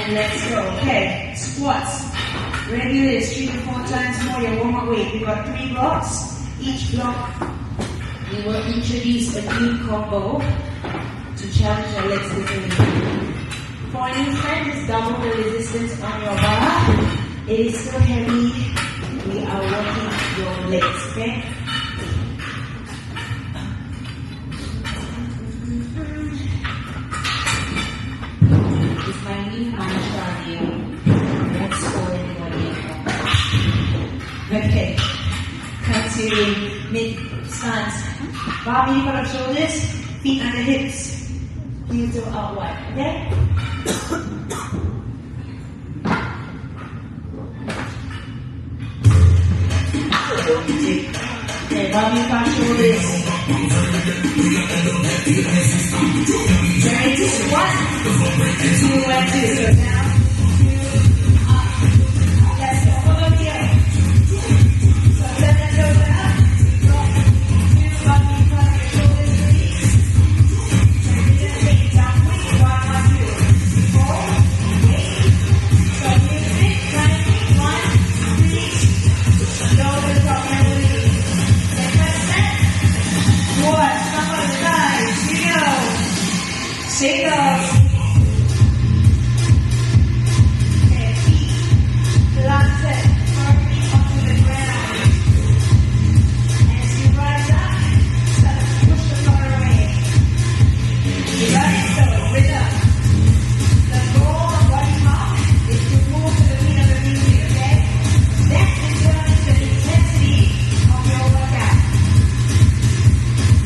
and let's go. Okay, squats. Regular 3 to 4 times more your warm-up weight. We got 3 blocks. Each block, we will introduce a new combo to challenge your legs differently. For an instant, just double the resistance on your bar. It is still heavy. We are working your legs, okay? It's my new mantra here. Don't score anybody. Okay. Come to mid stance. Bar in front of shoulders, feet under hips. Heels go out wide, okay? Okay, bar in front of shoulders. Ready to squat? 2 and 2. So down, 2, up. Let's go. Follow here. So turn the shoulder up. Drop. 2, bar in front of your shoulders, release. Take down quick. 1, 1, 2. Hold. Wait. So music. Climbing. 1, release. Shoulders drop and release. Second set. Squat. Top of the thighs. Here we go. Shake off. Okay, feet. Last set. Firmly onto the ground. As you rise up, start to push the floor away. You got it? So, rhythm. The goal of body pump is to move to the beat of the music, okay? That determines the intensity of your workout.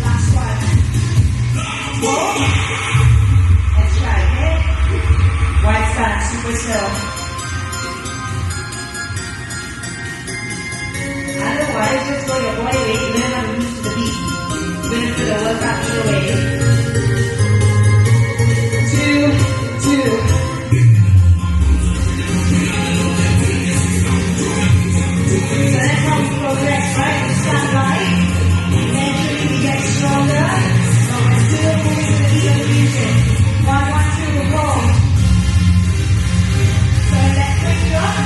Last one. Hold. Let's try, okay? Wide stance, super slow. Otherwise, just go your body weight, you learn how to move to the beat. You're going to do the workout either way. 2, 2. So that's how we progress, right? We start light, eventually we get stronger, but we're still moving to the beat of the music. 1, 1, 2, go. So let's quick drop.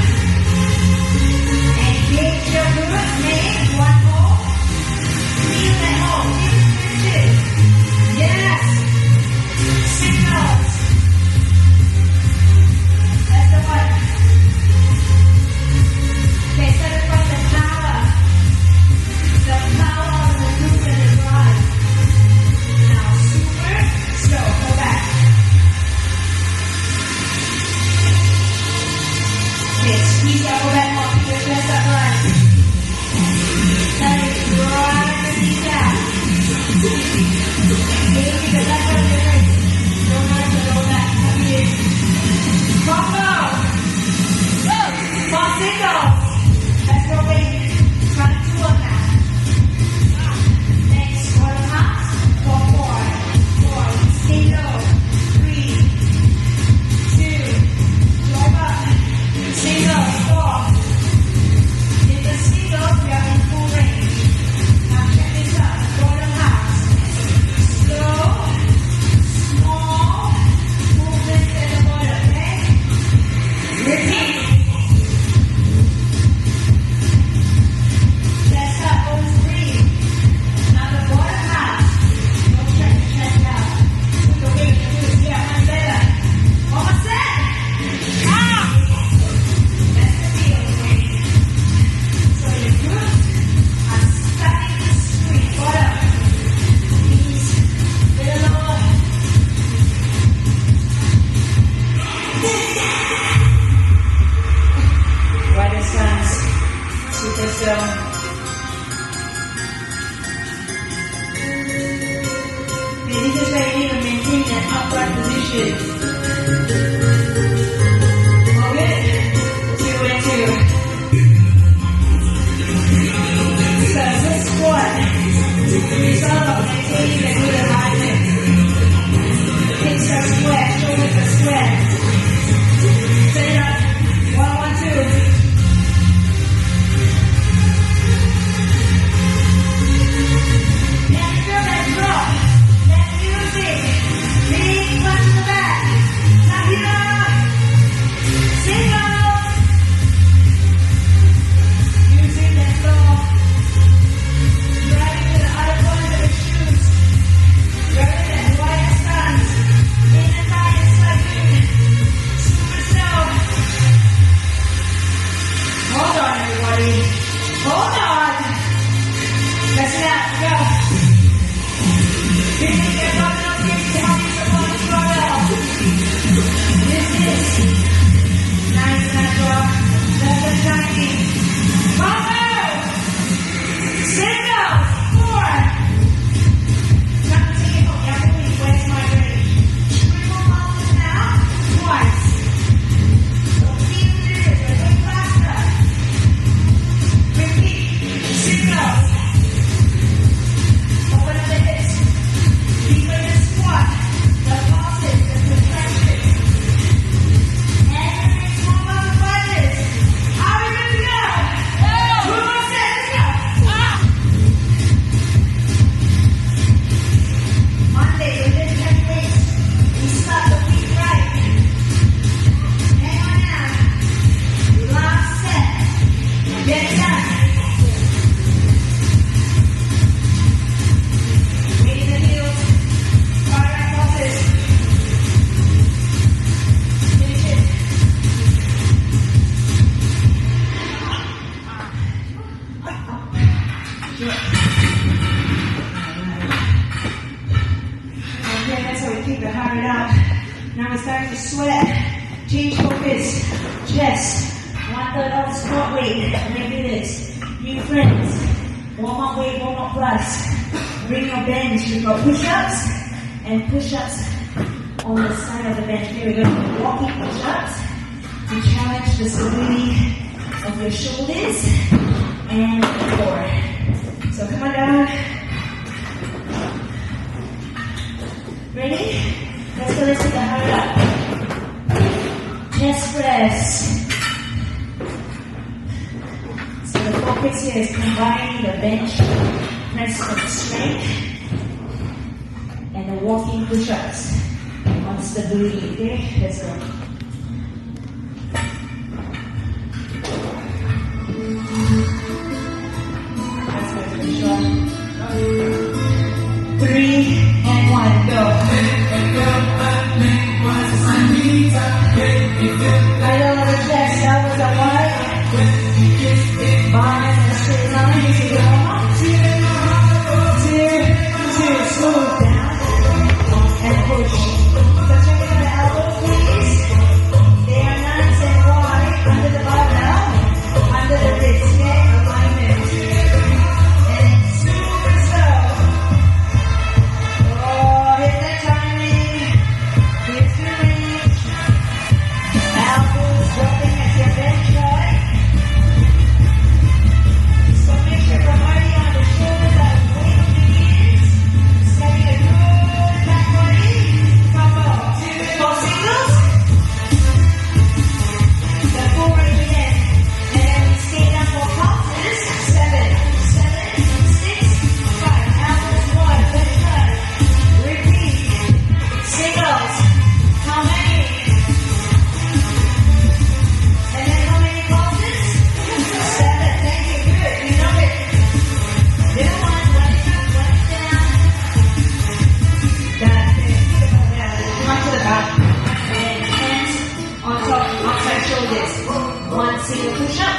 Engage your movement, make 1 more. Feel that hold, feel the stretches. Yes. Signals. That's the one. Okay, so the from the power. The power of the glute and the drive. Now super slow, go back. Okay, squeeze your upper back up, keep your chest upright. Now you drive the knees down. Engage the left of your leg. Don't mind the low back, come here. Combo! Go! 4 singles. Let's go, baby. Try to do one now. Next, 1 and a half. 4, 4. Single. 3, 2. Drive up. Single. 4. In the singles, we are in full range. Now check this out. 4 and a half. Slow chest. 1/3 of squat weight. Maybe this. New friends. Warm up weight, warm up plus. Bring your bench. We've got push-ups and push-ups on the side of the bench. Here we go. Walking push-ups to challenge the stability of your shoulders and core. So come on down. Ready? Let's go, let's take a hurry up. Chest press. So the focus here is combining the bench press for strength and the walking push-ups on stability. Okay, let's go. Let's go to the short. 3 and 1, go. Right over the chest, elbows are wide. Bar in a straight line. You see the warm-up. 2, smooth down and push. So check out the elbows, please. They are nice and wide under the barbell, under the wrist. Okay, alignment. And super slow. Oh, hit that timing. Hit the reach. Elbows dropping at your bench, right? So make sure the body on the shoulders are weight on the knees. Setting a good back body. Combo. 4 singles. The forward again. And then we stay down for pulses. 7, 6, 5. Elbows 1, then turn. Repeat. Singles. How many? And then how many pulses? 7. Thank you. Good. You know it. Middle one is up, one is down. That's it. Come to the back. And hands on top, outside shoulders. 1 single push-up.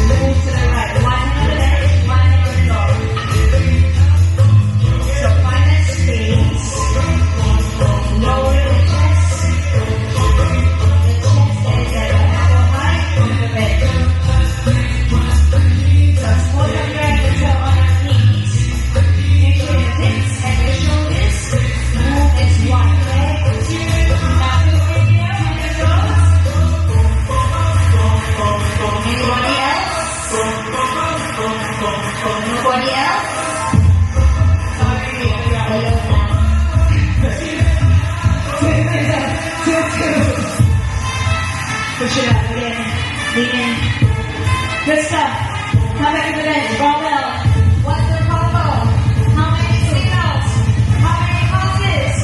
Move to the right. 1 hand on the bench, 1 hand on the floor. So find that space. Lower the chest. The chest that is at the elbow height on the bench. So hold your breath until on your knees. Make sure your hips and your shoulders move as one, okay? Now feel free to get on your toes. Anybody else? Nobody else? Sorry, we got a little now. 2. Push it up again. Lean in. Good stuff. Come back to the bench. Barbell. What's the combo? How many singles? How many pulses?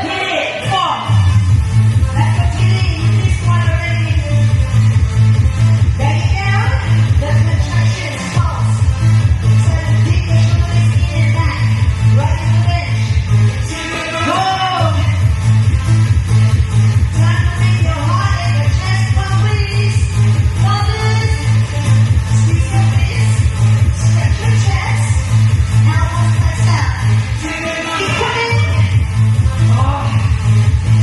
Hit it. 4. That's what you need. You need squat already. Back it down. The contraction pulse. So dig the shoulders in and back. Right to the bench. Go. Time to make your heart and your chest pump, please. Pulses. Squeeze your fist. Stretch your chest. Elbows press out. Keep coming. Oh,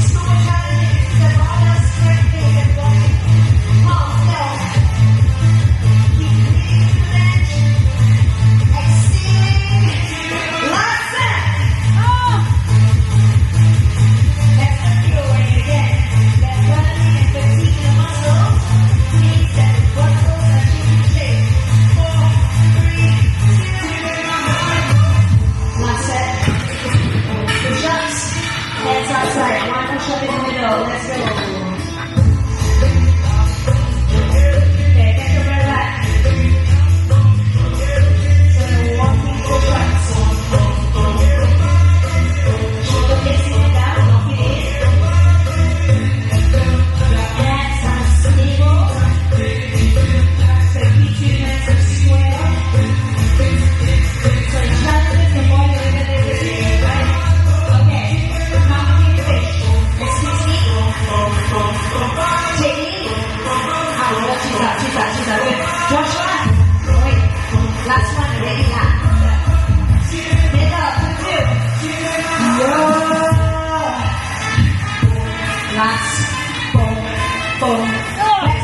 so much challenging. The barbell strengthening and going. Pulse down. Keep leading to the bench. Exhaling. Last set. Oh. That's the fueling again. That burning and fatigue in the muscles means that the muscles are taking shape. 4, 3, 2, 1. Last set. Push-ups. Hands outside. 1 push-up in the middle. Let's go. Okay, get your breath back. So the walking push-ups. Shoulder facing it down. Lock it in. Your hands are stable. So keep 2 hands are square. So it challenges the more you eliminate the right? Okay. Mountain fish. Excuse me. Taking. She's out. Good. Joshua. Wait. Last one. Ready? Middle. 2. Yeah. Last. Boom. Back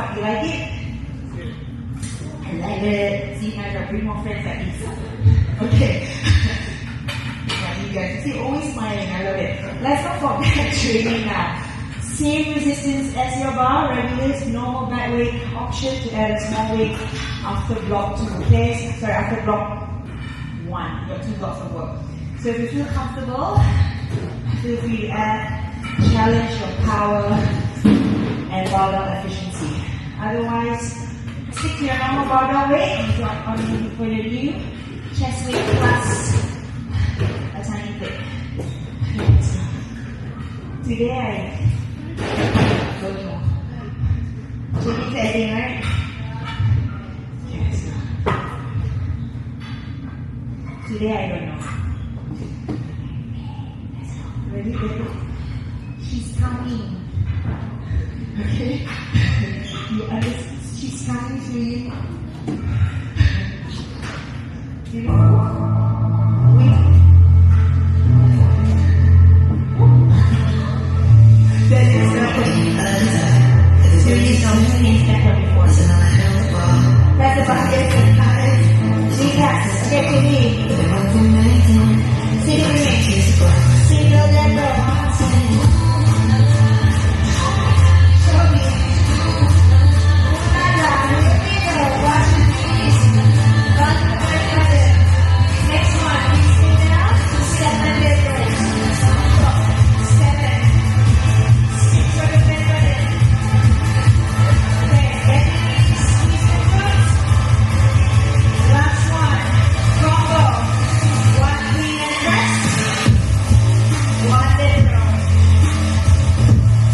squat. You like it? I like it. See, I gotta bring more friends like this. Okay. Yeah, you guys see, always smiling. I love it. Let's not forget training now. Same resistance as your bar, regulars, normal back weight option to add a small weight after block 2. Okay, sorry, after block 1. You got 2 blocks of work. So if you feel comfortable, feel free to add, challenge your power and barbell efficiency. Otherwise, stick to your normal barbell weight for your new chest weight plus a tiny bit. Okay, so today I don't know. So you testing, right? Yes. Today I don't know. Ready, baby? She's coming. Okay? You understand? She's coming to you. You know? Wait. That is so there is no inspector before. That's about it. Relax. Get to me. Sit with me. Sit your level. Show me. Watch it, please. Next one. Sit down. 7 minutes. 7. 6 for the minute. Okay, get these. Squeeze the foot. Last one. Combo. 1 clean and press. 1 dead row.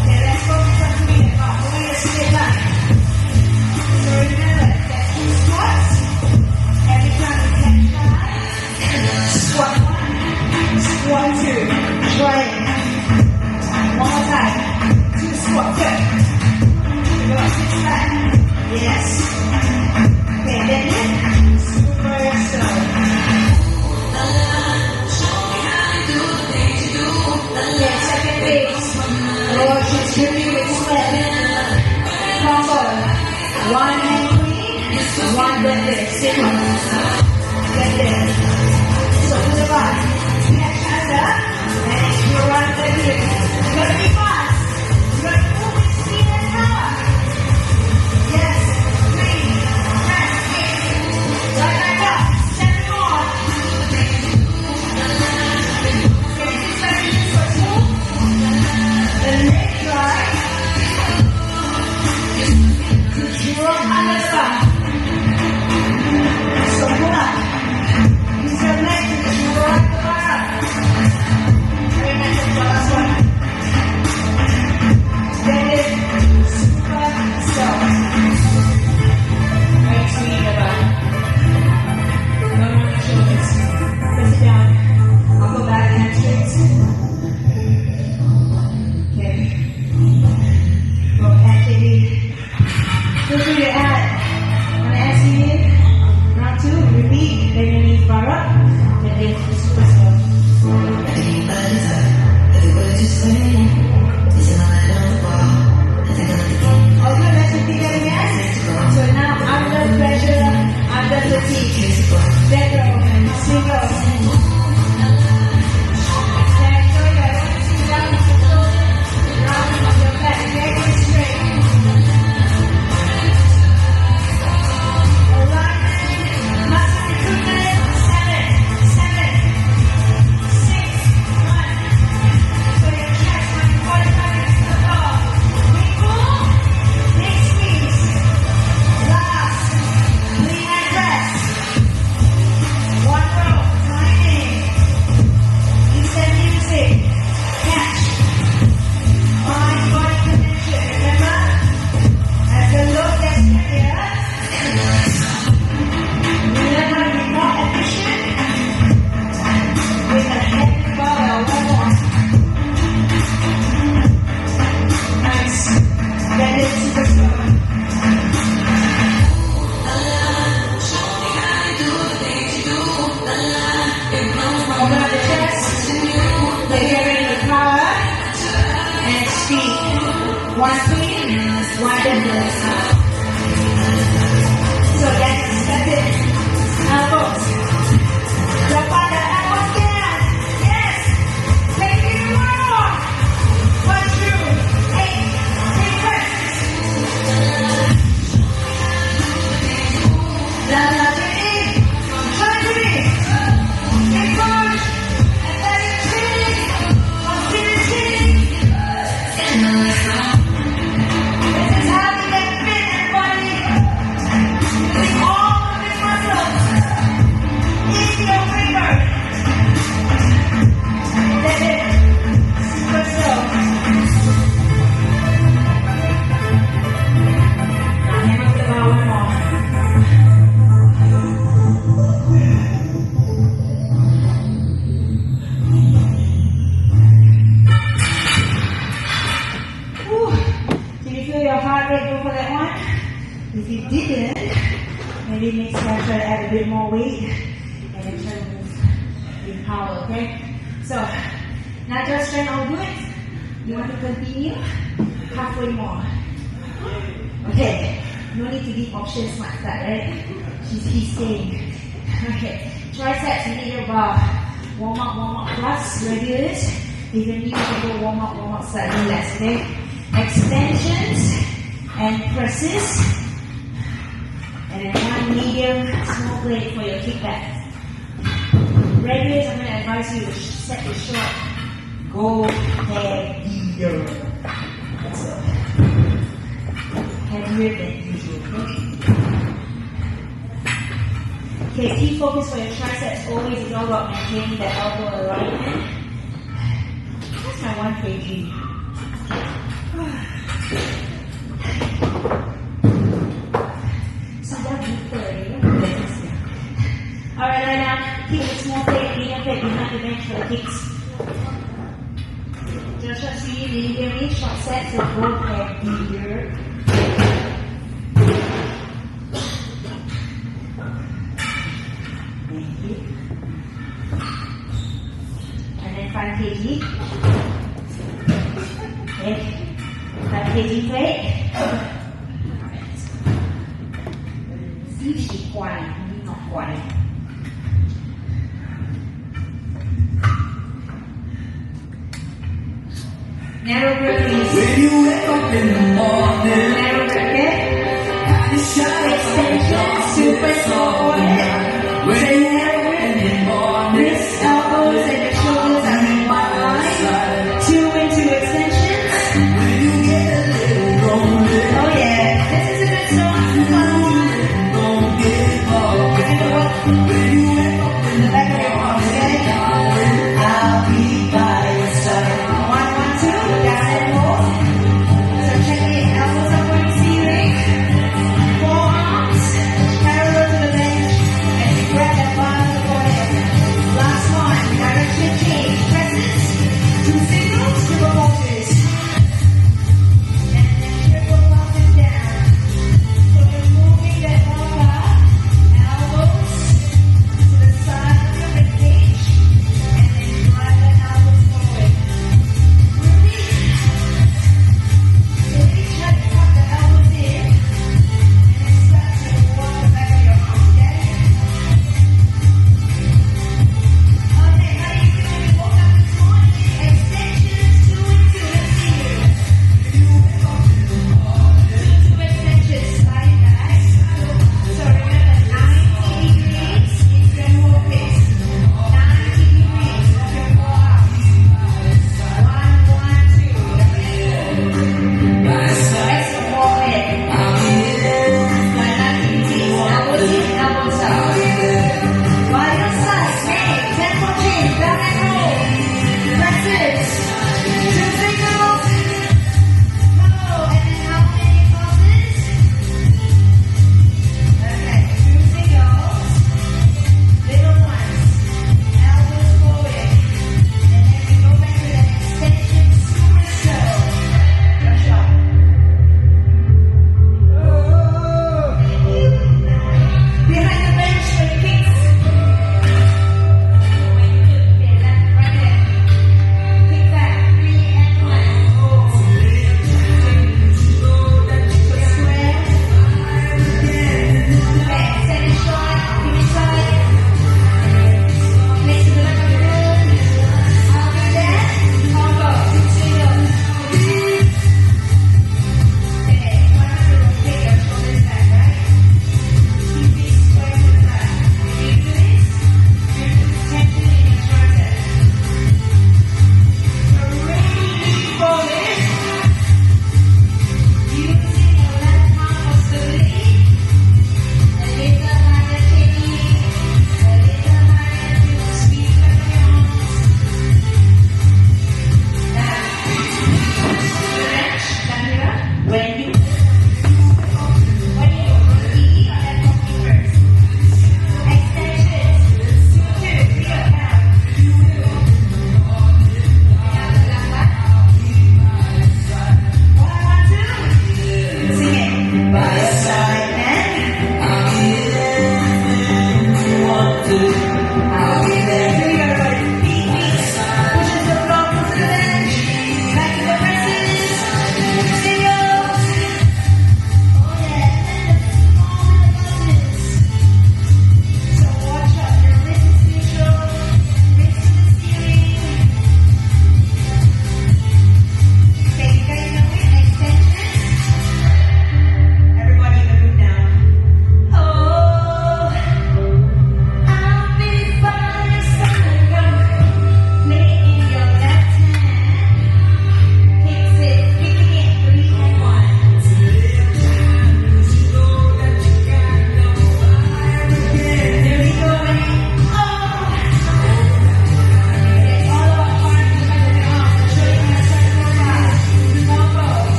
Okay, let's focus on clean and press. Only a straight line. So remember, that's 2 squats. Every time you catch that, squat 1, squat 2. Try it. One more time. 2 squat, good. Go, 6 back. Yes. Okay, then it. Super slow. Okay, second base. Oh, she's dripping with sweat. Combo. 1 hand clean, 1 deadlift. Sit up. Deadlift. So to the back. Catch under. And you run deadlift. You gotta be fast. You gotta move with speed and power. Yes. 3. Press. 8. Right back up. 7 more. Okay, 6 seconds for 2. The leg drive. You roll under the back. So pull up. Use your leg to right the bar up. Very nice. Last one. If you didn't, maybe next time try to add a bit more weight and then try to move with power, okay? So, not just strength all good. You want to continue? Halfway more. Okay, no need to give options like that, right? He's saying. Okay, triceps, you need your bar. Warm up plus, regulars. If you're new, you can go warm up slightly less, okay? Extensions and presses. And then one medium small plate for your kickback. Regulars, I'm going to advise you to set it short. Go heavier. Let's go. Heavier than usual, okay? Okay, key focus for your triceps always is all about maintaining the elbow alignment. That's my 1 kg. So that's good. Alright, right now, keep a small plate, medium plate behind the bench for the kicks. Joshua, see, medium each short set, so go heavier. And then 5 kg. Okay. 5 kg plate. Not quite. Narrow grip, please. When you wake up in the morning, Narrow grip, okay? extension, Super slow forehead. when you wake up in the morning, Wrists, elbows, and the shoulders are in one line. 2 into extensions. when you get a little lonely, Oh yeah, this is a good song. don't give up. We're gonna work When you wake up in the the back of your arms, okay? morning, I'll be by your side. 1, 1, 2, down and hold. So check the elbows up.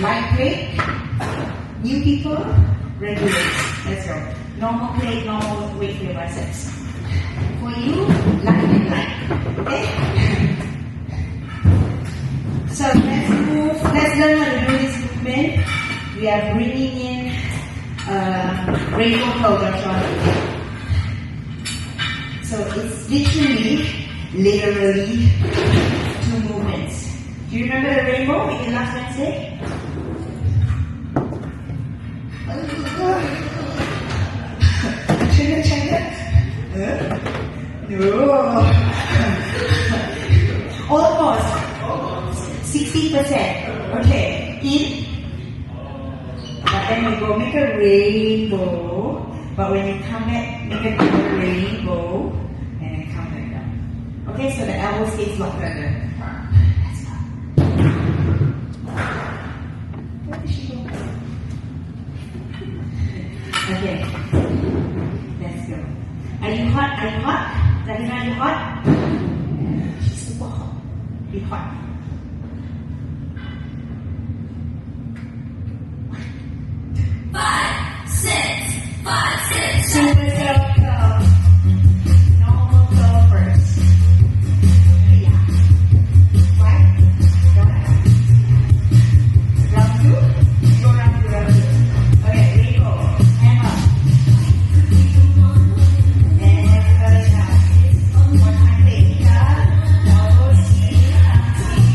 Light plate. New people, regular. Let's go. Normal plate, normal weight for your biceps. For you, light and light. Okay? So let's move. Let's learn how to do this movement. We are bringing in rainbow flow, Sean. So it's literally 2 movements. Do you remember the rainbow we did last Wednesday? No. Almost. 60%. Okay. In. But then we go make a rainbow. But when you come back, make a rainbow. And then come back down. Okay, so the elbow stays locked under. Let's go. Where did she go? Okay. Let's go. Are you hot? Are you hot? Zahina, are you hot? She's super hot. Be hot. Super circle. Normal curl first. Yeah. Right? Go ahead. Round 2? Go round 2. Okay, here you go. Hand up. And curl down. One hand later. Elbows in, arms in.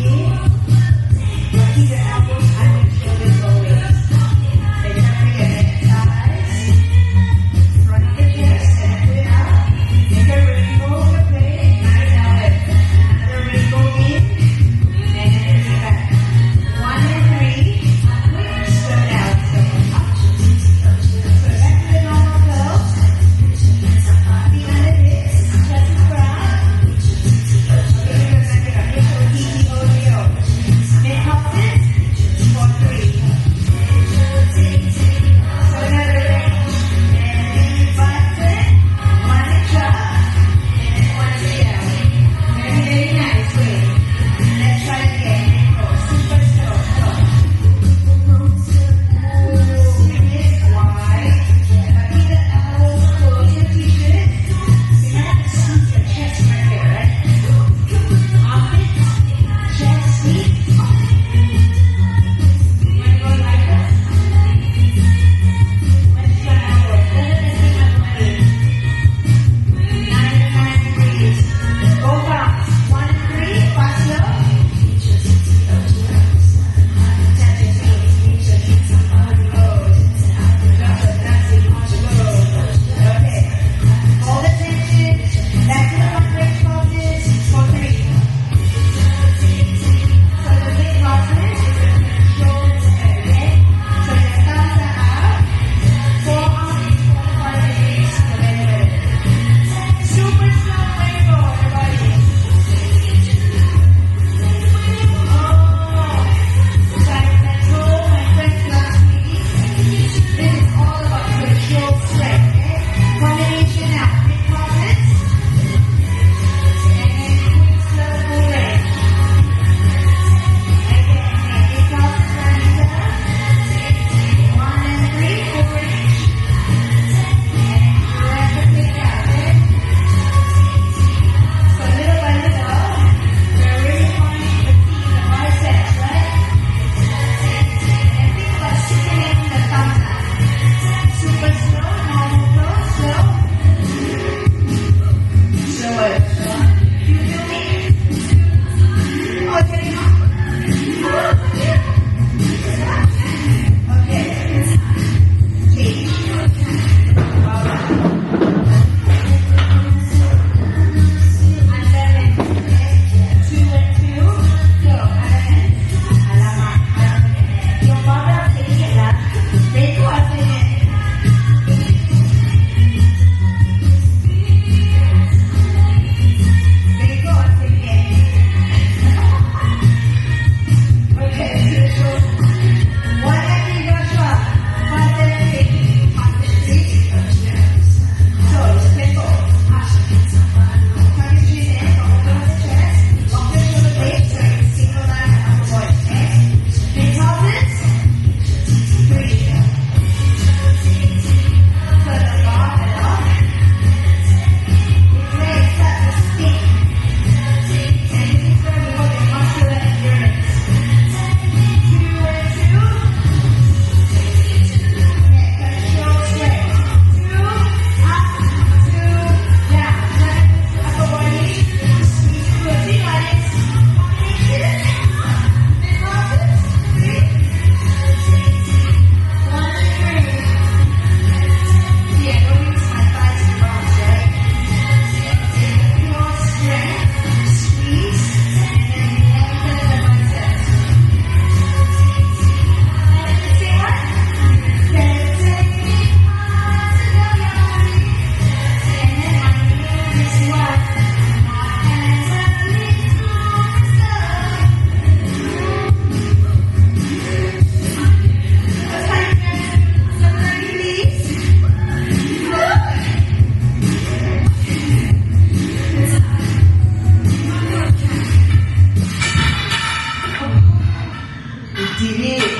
deep.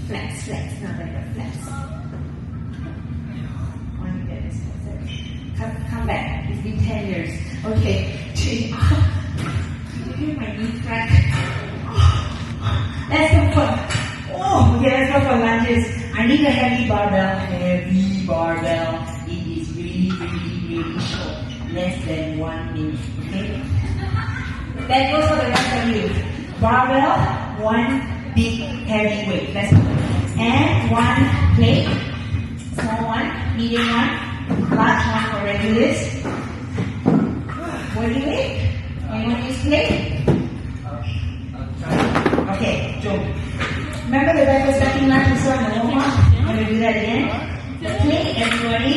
Flex, flex. Now very good. Flex. One good. Come back. It's been 10 years. Okay. Chin up. My knee crack. Let's go for. Oh, okay. Let's go for lunges. I need a heavy barbell. Heavy barbell. It is really, really, really short. Less than 1 minute. Okay. That goes for the rest of you. Barbell, one big heavy weight. Let's go. And one plate. Small one, medium one, large one for regulars. Body weight. Anyone use plate? Okay, Joe. Remember the guy was starting lunch and so on the warm up? I'm going to do that again. The plate, everybody,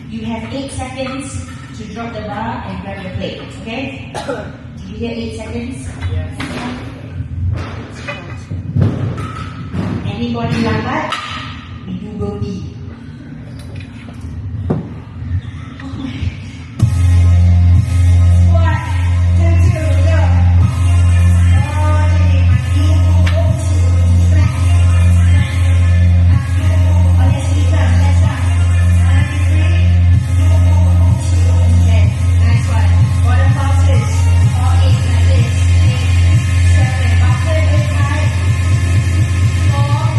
you have 8 seconds to drop the bar and grab your plate. Okay? You get 8 seconds? Yes. Anybody lambat? We do go deep. Squat. 2, 2, go. Okay, sleep up, let's go. 1, 2, 3. Okay, nice one. Bottom pulses. All 8 like this. 8, 7, buckle this high. 4,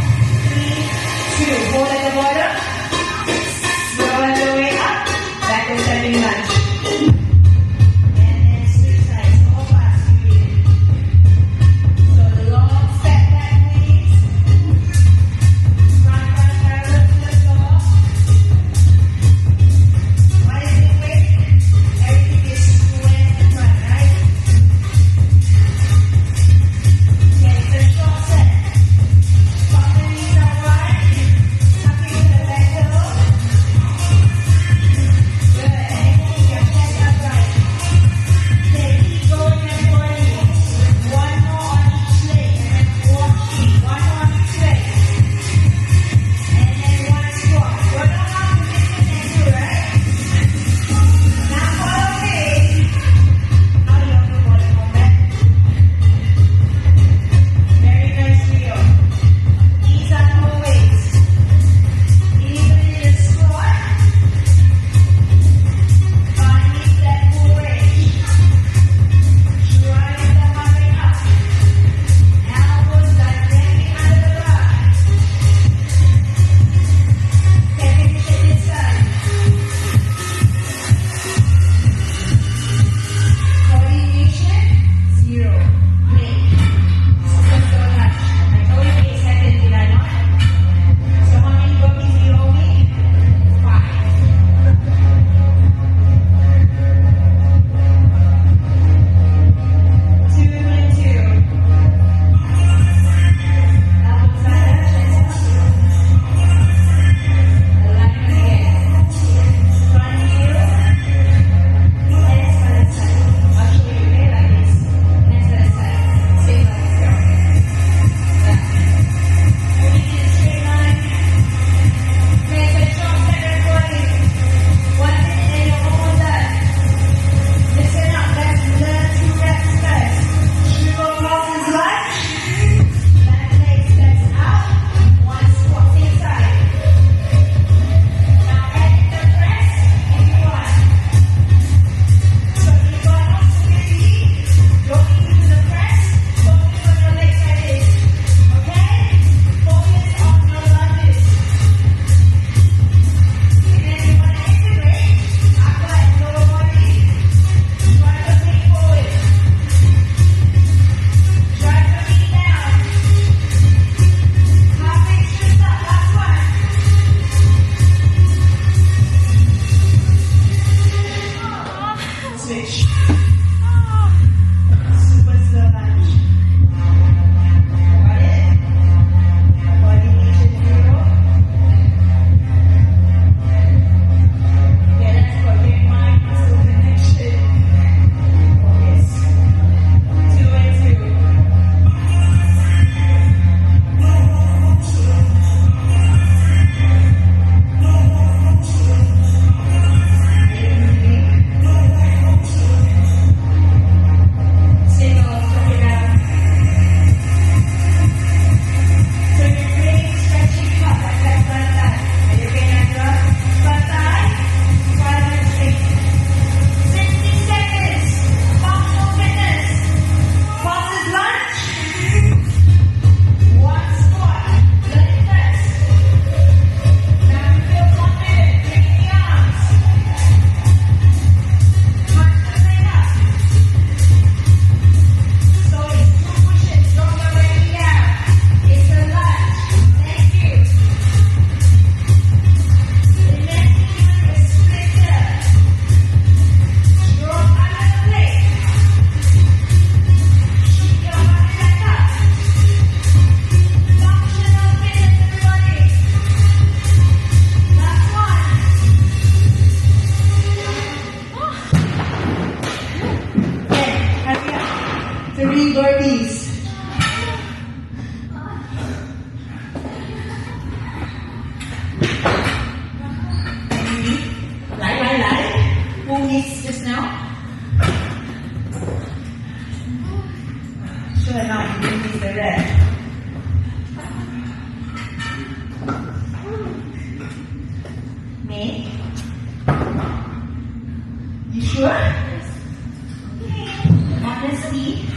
3, just now? Sure not, you didn't use the red. Me? You sure? Honestly.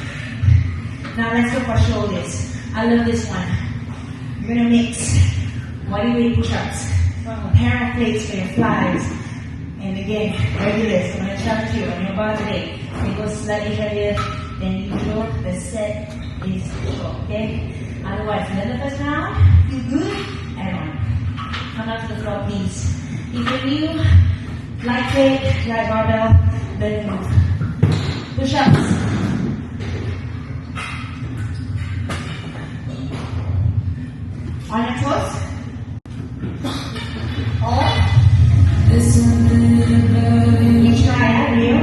Now let's go for shoulders. I love this one. You're gonna mix bodyweight push-ups from a pair of plates for your flies. And again, regulars. I'm gonna challenge you on your bar today. It goes slightly heavier than usual. The set is short, okay? Otherwise, another first round. Feel good? Add on. Come out to the floor, please. If you're new, lightweight, light barbell, then move. Push-ups. On your toes. All. You try that, Rio.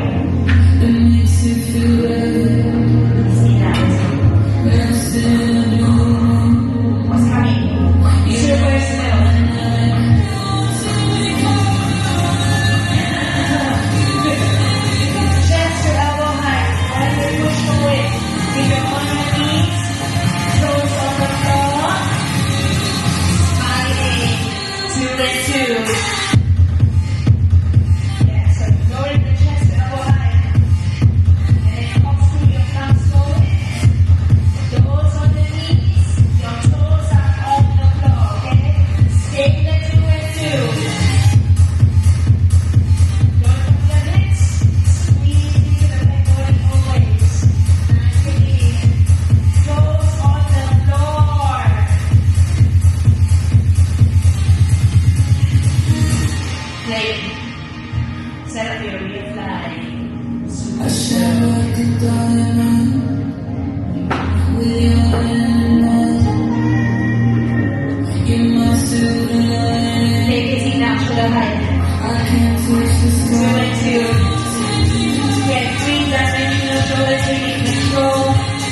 See that. What's coming? Super smell. Chest to elbow height. As we push forward. Keep your on your knees. Toes on the floor. Smiling. 2 and 2. Yeah, so lowering the chest to elbow height. And then up through your thumbs forward. Toes on the knees. Your toes are on the floor, okay? Stay in the 2 and 2. Don't move your hips. Squeeze into the back body always. Naturally. Toes on the floor. Play. Set up your rear fly. Take it easy now, shoulder height. 2 and 2. Get 3-dimensional shoulders really control.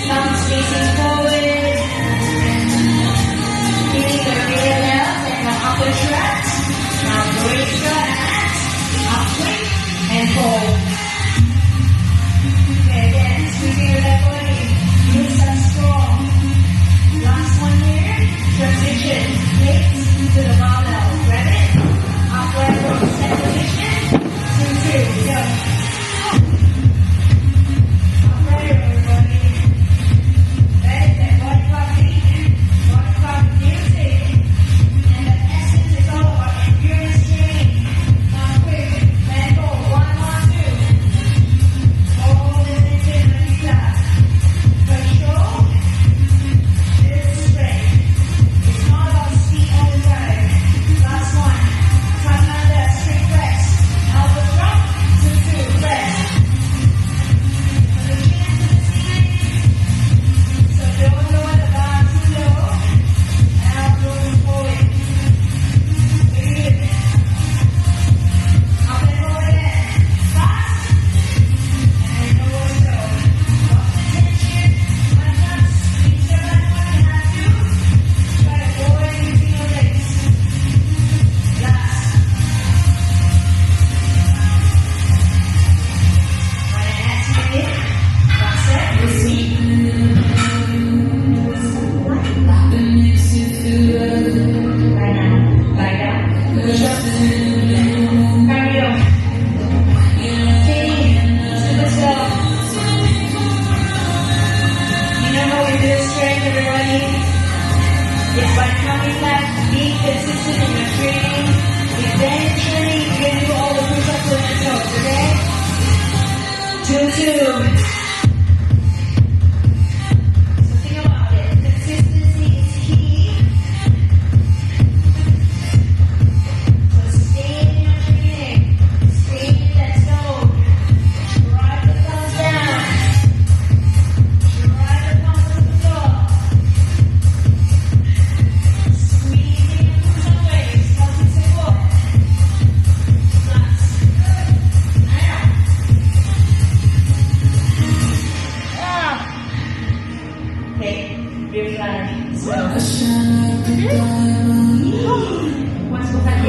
Thumbs facing forward. Feeling the rear delts and the upper traps. Now brace your hands. Up quick and hold. Okay, again, squeezing your back body. Glutes are strong. Last one here. Transition. Hips to the barbell. Grab it. Upright from set position. 2, 2. Go. Upright, everybody. Let that body clock beat. Body clock music. And the essence is all about endurance training. Now quick. Let go. 1, 1, 2. Hold it in the class. Control. This is strength. It's not about speed all the time. Last one. Come under, straight press. Elbow drop. 2, 2, press. From the chin to the ceiling. So don't lower the bar too low. Elbow forward. Very good. Up and forward again. Fast. And lower slow. Lock the tension. One touch. Reach your back when you have to. Try to forward using your legs. Last. When I ask you it, that's it. Receive. Right now. Lie down. Push-ups. Cardio. Katie, super slow. You know how we do strength, everybody? It's by coming back, being consistent in your training. Eventually, you can do all the push-ups on your toes, okay? 2, 2. So think about it. Consistency is key. So stay in your training. Stay in that zone. Drive the thumbs down. Drive the thumbs to the floor. Squeezing and push waves. Help you support. Relax. Now. Okay, rear fly. So, once we're back,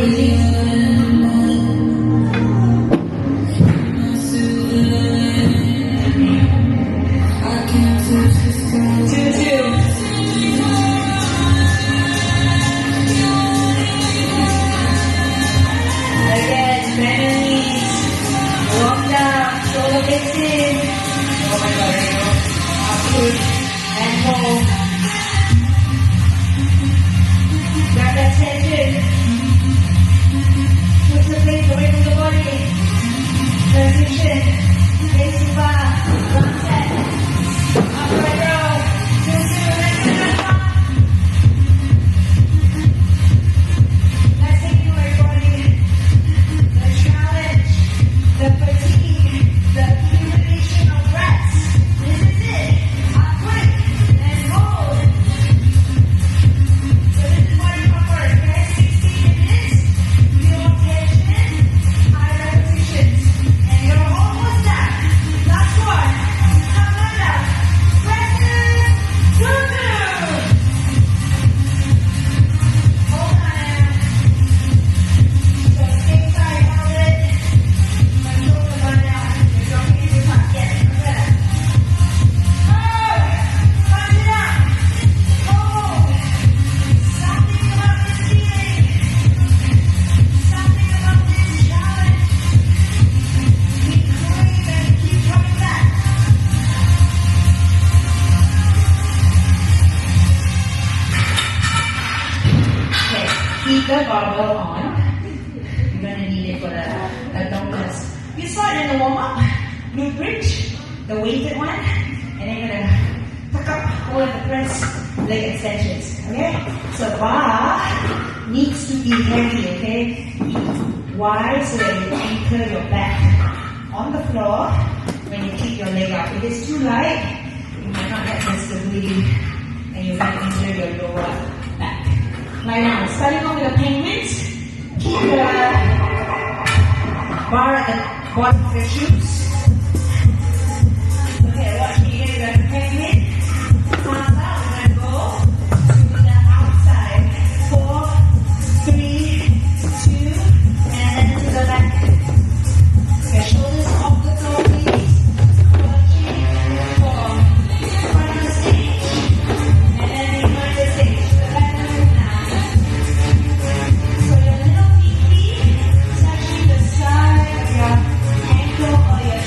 the barbell on. You're gonna need it for the abdominals. You start in the warm-up, glute bridge, the weighted one, and then you're gonna tuck up all of the press leg extensions. Okay? So bar needs to be heavy, okay? Why? So that you anchor your back on the floor when you kick your leg up. If it's too light, you might not have the stability and you might injure your lower back. Lie down. Starting off with the penguins. Keep the bar at the bottom of your shoes. Okay, watch me here. You're gonna penguin. Arms out. We're gonna go to the outside. 4, 3, 2, and then to the back. Okay, shoulders off the floor, please. 4, 3, 4. Front of the stage. And then behind the stage. The back of the now. So your little pinky touching the side of your ankle or your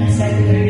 inside the